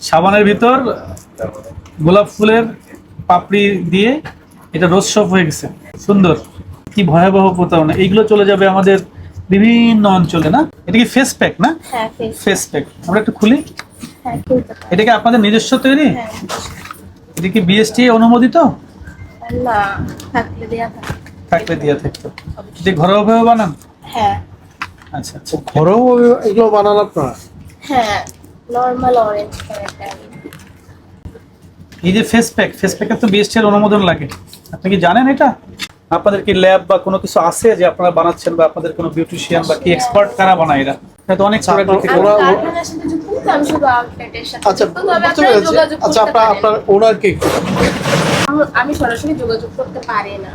সাবানের ভিতর গোলাপ ফুলের পাপড়ি দিয়ে এটা রোজ শপ হয়ে গেছে। সুন্দর, কি ভয়াবহ প্রতারণা। এইগুলো চলে যাবে আমাদের বিভিন্ন অঞ্চলে, না? এটা কি ফেস প্যাক না? হ্যাঁ, ফেস প্যাক। আমরা একটু খুলি। হ্যাঁ, খুলতে পারি। এটা কি আপনাদের নিজস্ব তৈরি? হ্যাঁ। এটা কি বিএসটি অনুমোদিত? না, থাকলে দেয়া থাকে। থাকলে দিয়া থাকতো। এটা ঘরোয়াভাবে বানান? হ্যাঁ। আচ্ছা আচ্ছা। ঘরোয়া এগুলো বানান আপনারা? হ্যাঁ, নরমাল অরেঞ্জ কালারটা। এই যে ফেস প্যাকের তো বিএসটি এর অনুমোদন লাগে। আপনি কি জানেন এটা? আপনাদের কি ল্যাব বা কোনো কিছু আছে যে আপনারা বানাচ্ছেন, বা আপনাদের কোনো বিউটিশিয়ান বা কি এক্সপার্ট কারা বানায় এটা? এটা তো অনেক প্রোডাক্ট বিক্রি করে। কারখানার সাথে যুক্ত, তো আমি শুধু আউটলেটের সাথে আচ্ছা, যুক্ত, তবে আপনারা যোগাযোগ আচ্ছা, করতে পারেন। আপনার ওনারকে আমি সরাসরি যোগাযোগ করতে পারি না,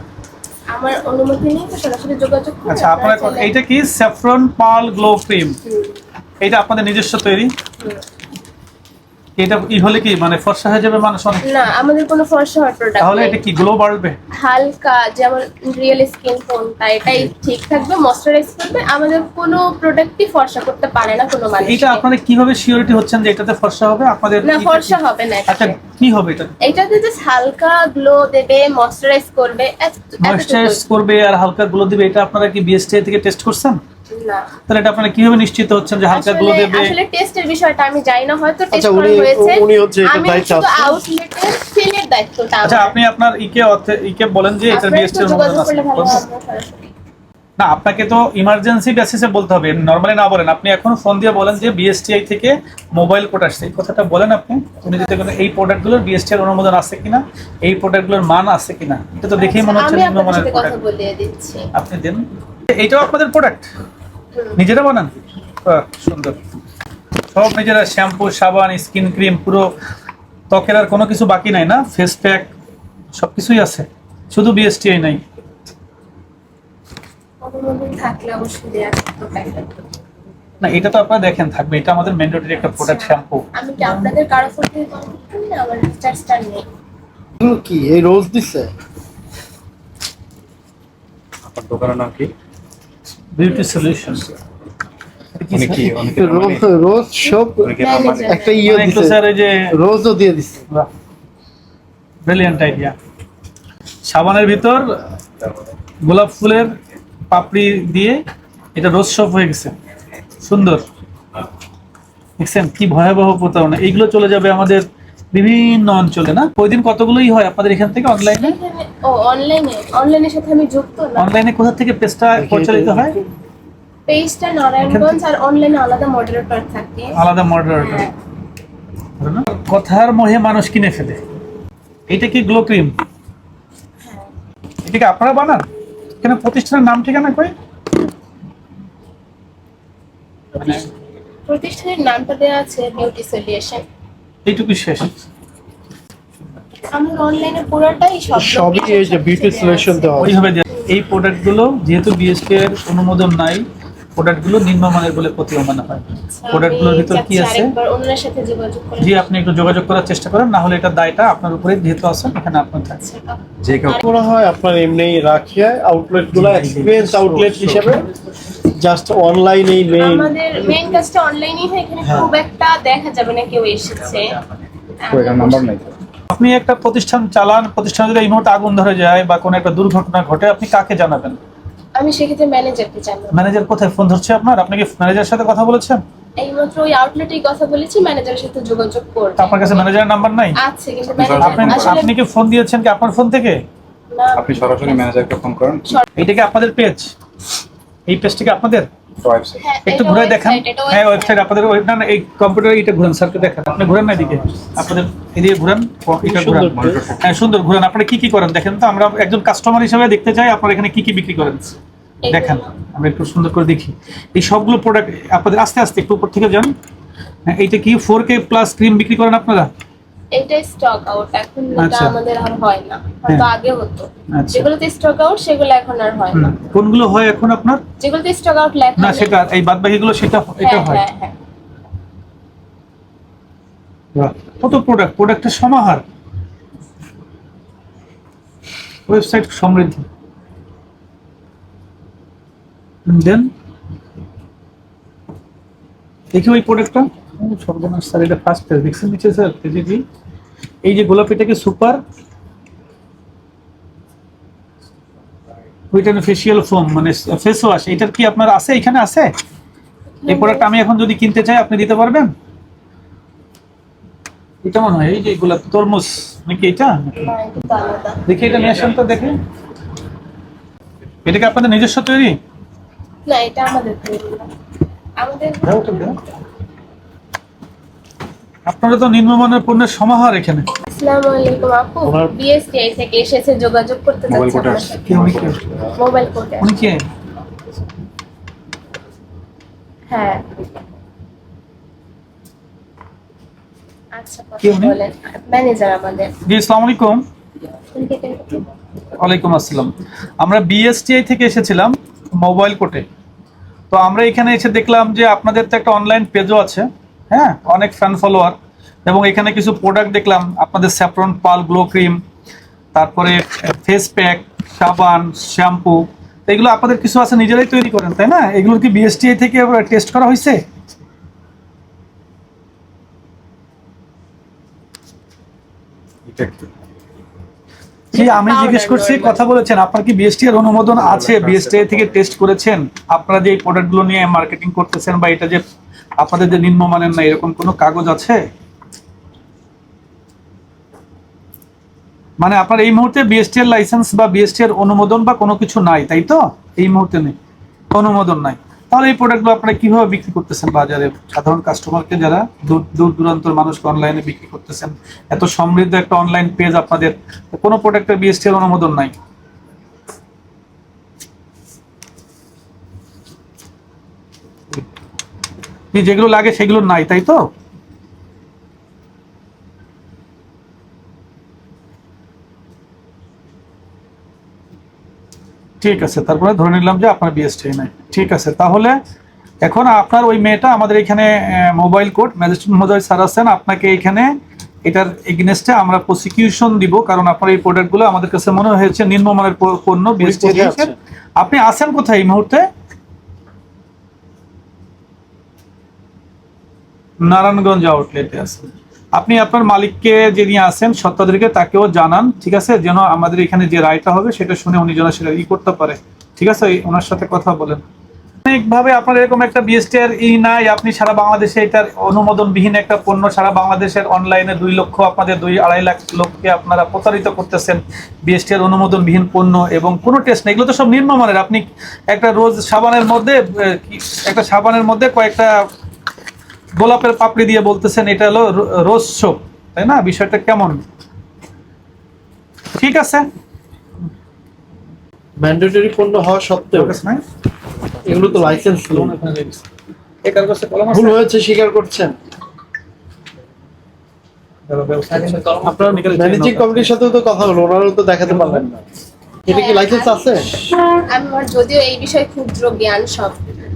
আমার অনুমতি নেই, তো সরাসরি যোগাযোগ করে আচ্ছা, আপনারা এইটা কি স্যাফরন পার্ল গ্লো ক্রিম, এটা আপনাদের নিজস্ব তৈরি? এটা হলে কি মানে ফর্সা হয়ে যাবে মানুষ অনেক? না, আমাদের কোনো ফর্সা হওয়ার প্রোডাক্ট তাহলে এটা কি গ্লো বাড়বে? হালকা, যেমন রিয়েল স্কিন টোনটা এটাই ঠিক থাকবে, ময়শ্চারাইজ করবে। আমাদের কোনো প্রোডাক্টই ফর্সা করতে পারে না কোনো মানুষ। এটা আপনারা কিভাবে সিওরিটি হচ্ছেন যে এটাতে ফর্সা হবে? আপনাদের না, ফর্সা হবে না। আচ্ছা, কি হবে এটা? এটাতে জাস্ট হালকা গ্লো দেবে, ময়শ্চারাইজ করবে, ময়েশ্চারাইজ করবে আর হালকা গ্লো দিবে। এটা আপনারা কি বিএসটি থেকে টেস্ট করছেন? না, তাহলে এটা আপনারা কিভাবে নিশ্চিত হচ্ছেন যে হালকা গ্লো দেবে? আসলে টেস্টের বিষয়টা আমি জানি না, হয়তো টেস্ট আচ্ছা, করা হয়েছে। উনি হচ্ছে এটা আমি দায়িত্ব শুধু আছে। আউটলেটের সেলের দায়িত্বটা আচ্ছা, আপনি আপনার ইকে বলেন যে এটা বিএসটি এর অনুমোদন আছে। না, আপনাকে তো ইমার্জেন্সি বেসিসে বলতে হবে, নরমালি না বলেন। আপনি এখন ফোন দিয়ে বলেন যে বিএসটিআই থেকে মোবাইল কোড আসছে, এই কথাটা বলেন আপনি। উনি যদি এই প্রোডাক্টগুলোর বিএসটি এর অনুমোদন আছে কিনা, এই প্রোডাক্টগুলোর মান আছে কিনা, এটা তো দেখেই মনে হচ্ছে আমি আপনার নিম্নমানের সাথে কথা প্রোডাক্ট। বলে দিচ্ছি। আপনি দেন। এইটাও আপনাদের প্রোডাক্ট? নিজেরা বানান? বাহ, সুন্দর। সব নিজেরা, শ্যাম্পু, সাবান, স্কিন ক্রিম, পুরো ত্বকের আর কোনো কিছু বাকি নাই, না? ফেস প্যাক সবকিছুই আছে, শুধু বিএসটিআই নাই। অনুমোদন থাকলে অবশ্যই দেয়া থাকতো প্যাকেট। না, এটা তো আপনারা দেখেন থাকবে, এটা আমাদের ম্যান্ডেটরি একটা প্রোডাক্ট, শ্যাম্পু। আমি কি আপনাদের কারো ফোন থেকে কন্ট্যাক্ট করি না? আমার রিচার্জটা নেই। এগুলো কি এই রোজ দিচ্ছে? আপনার দোকানের নাম কি? Beauty solution. রোজ সব একটা ইয়ে দিচ্ছে স্যার, এই যে রোজও দিয়ে দিচ্ছে। Brilliant idea. সাবানের ভিতর গোলাপ ফুলের পাপড়ি দিয়ে এটা রোজ শপ হয়ে গেছে। সুন্দর, দেখছেন কি ভয়াবহ প্রতারণা। এইগুলো চলে যাবে আমাদের বিভিন্ন অঞ্চলে, না? ওই দিন কতগুলোই হয় আপনাদের এখান থেকে অনলাইনে? ও, অনলাইনের সাথে আমি যুক্ত না। অনলাইনে কোথা থেকে পেজটা পরিচালিত হয়? পেজটা নারায়ণগঞ্জ, আর অনলাইনে আলাদা মডারেটর থাকে। আলাদা মডারেটর। কথার মোহে মানুষ কিনে ফেলে। এটা কি গ্লো ক্রিম? এটা কি আপনারা বানান? এখানে প্রতিষ্ঠানের নাম ঠিকানা কই? প্রতিষ্ঠানের নামটা দেওয়া আছে বিউটি সলিউশন। এইটুকু শেষ। আমার অনলাইনে পুরোটাই সবই এই যে বিউটি সলিউশন দেওয়া আছে। ওইভাবে এই প্রোডাক্টগুলো যেহেতু বিএসটি এর অনুমোদন নাই, প্রোডাক্টগুলো নিম্নমানের বলে প্রতীয়মান হয়। প্রোডাক্টগুলোর ভিতর কি আছে? একবার ওনার সাথে যোগাযোগ করে। জি, আপনি একটু যোগাযোগ করার চেষ্টা করেন, না হলে এটা দায়টা আপনার উপরে যেহেতু আছে, এখানে আপনার থাকছে। যে কেউ মনে হয় আপনার এমনি রাখিয়া আউটলেটগুলো এক্সপেরিয়েন্স আউটলেট হিসেবে জাস্ট অনলাইনেই মেইন। আমাদের মেইন কাজটা অনলাইনেই হয়, এখানে খুব একটা দেখা যাবে না কেউ এসেছে। এটা নাম্বার নাই। আপনি একটা প্রতিষ্ঠান চালান, প্রতিষ্ঠানে যদি এই মুহূর্তে আগুন ধরে যায় বা কোনো একটা দুর্ঘটনা ঘটে, আপনি কাকে জানাবেন? আমি সেক্ষেত্রে ম্যানেজারকে জানাবো। ম্যানেজার কোথায় ফোন ধরছে আপনার? আপনি কি ম্যানেজারের সাথে কথা বলেছেন? এইমাত্র ওই আউটলেটেই কথা বলেছি, ম্যানেজারের সাথে যোগাযোগ করব। আপনার কাছে ম্যানেজারের নাম্বার নাই? আছে, কিন্তু আপনি কি ফোন দিয়েছেন কি আপনার ফোন থেকে? না, আপনি সরাসরি ম্যানেজারকে ফোন করেন। এইটা কি আপনাদের পেজ? এই পেজটা কি আপনাদের? ওয়েবসাইট। হ্যাঁ, একটু এটা ঘুরে দেখান। website, এটা হ্যাঁ, website। ওয়েবসাইট আপনাদের। না না, এই কম্পিউটারে এটা ঘুরান, স্যারকে দেখান। আপনি ঘুরান না এদিকে, আপনাদের এদিকে ঘুরান, এটা ঘুরান। হ্যাঁ, সুন্দর ঘুরান। আপনি কি কি করেন দেখেন তো, আমরা একজন কাস্টমার হিসেবে দেখতে চাই আপনারা এখানে কি কি বিক্রি করেন। দেখান, আমরা একটু সুন্দর করে দেখি। এই সবগুলো প্রোডাক্ট আপনাদের, আস্তে আস্তে একটু উপর থেকে যান। হ্যাঁ, এইটা কি 4K প্লাস ক্রিম বিক্রি করেন আপনারা? এটা স্টক আউট, এখন এটা আচ্ছা। আমাদের আর হয় না, হয়তো আগে হতো। আচ্ছা। যেগুলোতে স্টক আউট সেগুলো এখন আর হয় না। কোনগুলো হয় এখন আপনার? যেগুলোতে স্টক আউট লেখা না, নেই। সেটা এই বাদ বাকিগুলো সেটা এটা হ্যাঁ, হয়। হ্যাঁ, হ্যাঁ। বাহ, কত প্রোডাক্টের সমাহার। ওয়েবসাইট সমৃদ্ধ। দেন দেখি ওই প্রোডাক্টটা সর্বনাশ স্যার, এটা ফার্স্ট পেজ দেখছেন নিচে স্যার, পেজে এই যে গোলাপিটা কি সুপার হুইটেন ফেশিয়াল ফোম মানে ফেস ওয়াশ, এটার কি আপনার আছে, এখানে আছে? এই প্রোডাক্ট আমি এখন যদি কিনতে চাই আপনি দিতে পারবেন? এটা মনে হয় এই যে গোলাপ তরমুজ নাকি এটা, না, এটা তো আলাদা। দেখি এটা নিয়ে আসেন তো দেখি। এটা কি আপনাদের নিজস্ব তৈরি? না, এটা আমাদের তৈরি না। আমাদের আপনারা তো নিম্নমানের পণ্যের সমাহার এখানে। আসসালামু আলাইকুম আপু, বিএসটিআই থেকে এসেছে, যোগাযোগ করতে মোবাইল চাচ্ছি কোর্টে আপনার আসছে। সাথে। কে উনি কে? মোবাইল কোর্টে। উনি কে? হ্যাঁ। আচ্ছা, কে উনি? বলেন। ম্যানেজার আমাদের। জি আসসালামু আলাইকুম। ওয়ালাইকুম আসসালাম। আমরা বিএসটিআই থেকে এসেছিলাম মোবাইল কোর্টে। তো আমরা এখানে এসে দেখলাম যে আপনাদের তো একটা অনলাইন পেজও আছে, হ্যাঁ, অনেক ফ্যান ফলোয়ার, এবং এখানে কিছু প্রোডাক্ট দেখলাম আপনাদের স্যাফরন পাল গ্লো ক্রিম, তারপরে ফেস প্যাক, সাবান, শ্যাম্পু, এগুলো আপনাদের কিছু আছে নিজেরাই তৈরি করেন তাই না? এগুলো কি বিএসটিআই থেকে টেস্ট করা হয়েছে? এটা কি? জি আমি জিজ্ঞেস করছি, কথা বলেছেন, আপনার কি বিএসটি এর অনুমোদন আছে? বিএসটিআই থেকে টেস্ট করেছেন? আপনারা যে এই প্রোডাক্টগুলো নিয়ে মার্কেটিং করতেছেন বা এটা যে আপনাদের যে নিম্নমানের না, এরকম কোনো কাগজ আছে? মানে আপনার এই মুহূর্তে বিএসটি এর লাইসেন্স বা বিএসটি এর অনুমোদন বা কোনো কিছু নাই, তাই তো? এই মুহূর্তে নেই, অনুমোদন নাই। তাহলে এই প্রোডাক্টগুলো আপনারা কিভাবে বিক্রি করতেছেন বাজারে সাধারণ কাস্টমারকে, যারা দূর দূরান্তর মানুষকে অনলাইনে বিক্রি করতেছেন? এত সমৃদ্ধ একটা অনলাইন পেজ আপনাদের, কোনো প্রোডাক্টের বিএসটি এর অনুমোদন নাই। যেগুলো লাগে সেগুলো নাই, তাই তো? ঠিক আছে, তারপরে ধরে নিলাম যে আপনার বিএসটি নাই। ঠিক আছে, তাহলে এখন আপনার ওই মেয়েটা আমাদের এখানে মোবাইল কোর্ট ম্যাজিস্ট্রেট মহোদয় স্যার আছেন, আপনাকে এখানে এটার এগেইনস্টে আমরা প্রসিকিউশন দিব, কারণ আপনার এই প্রোডাক্টগুলো আমাদের কাছে মনে হয়েছে নিম্নমানের পণ্য বিএসটি। আপনি আছেন কোথায় এই মুহূর্তে? নারায়ণগঞ্জ আউটলেটে আছেন। আপনি আপনার মালিককে যিনি আছেন সত্ত্বাধিকারীকে তাকেও জানান, ঠিক আছে, যেন আমাদের এখানে যে রায়টা হবে সেটা শুনে উনি যেন সেটা করতে পারে, ঠিক আছে? ওনার সাথে কথা বলেন। অনেকভাবে আপনার এরকম একটা বিএসটি এর নাই, আপনি সারা বাংলাদেশে এটার অনুমোদনবিহীন একটা পণ্য সারা বাংলাদেশের অনলাইনে 2 লক্ষ, আপনাদের 2-2.5 লাখ লোককে আপনারা প্রতারিত করতেছেন বিএসটি এর অনুমোদনবিহীন পণ্য, এবং কোনো টেস্ট নেই। এগুলো তো সব নিম্নমানের। আপনি একটা রোজ সাবানের মধ্যে কয়েকটা গোলাপের পাপড়ি দিয়ে বলতেছেন এটা হলো রোজ সোপ, তাই না? বিষয়টা কেমন? ঠিক আছে, ম্যান্ডেটরি পণ্য হওয়া সত্ত্বেও এগুলো তো লাইসেন্স ভুল হয়েছে, স্বীকার করছেন? আপনারা ম্যানেজিং কমিটির সাথেও তো কথা হলো, ওনারাও তো দেখাতে পারবেন না। এটা কি লাইসেন্স আছে? আমার যদিও এই বিষয়ে ক্ষুদ্র জ্ঞান সব,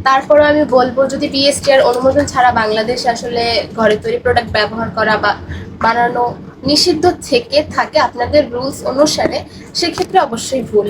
তারপরে আমি বলবো যদি বিএসটিআর অনুমোদন ছাড়া বাংলাদেশে আসলে ঘরে তৈরি প্রোডাক্ট ব্যবহার করা বা বানানো নিষিদ্ধ থেকে থাকে আপনাদের রুলস অনুসারে, সেক্ষেত্রে অবশ্যই ভুল।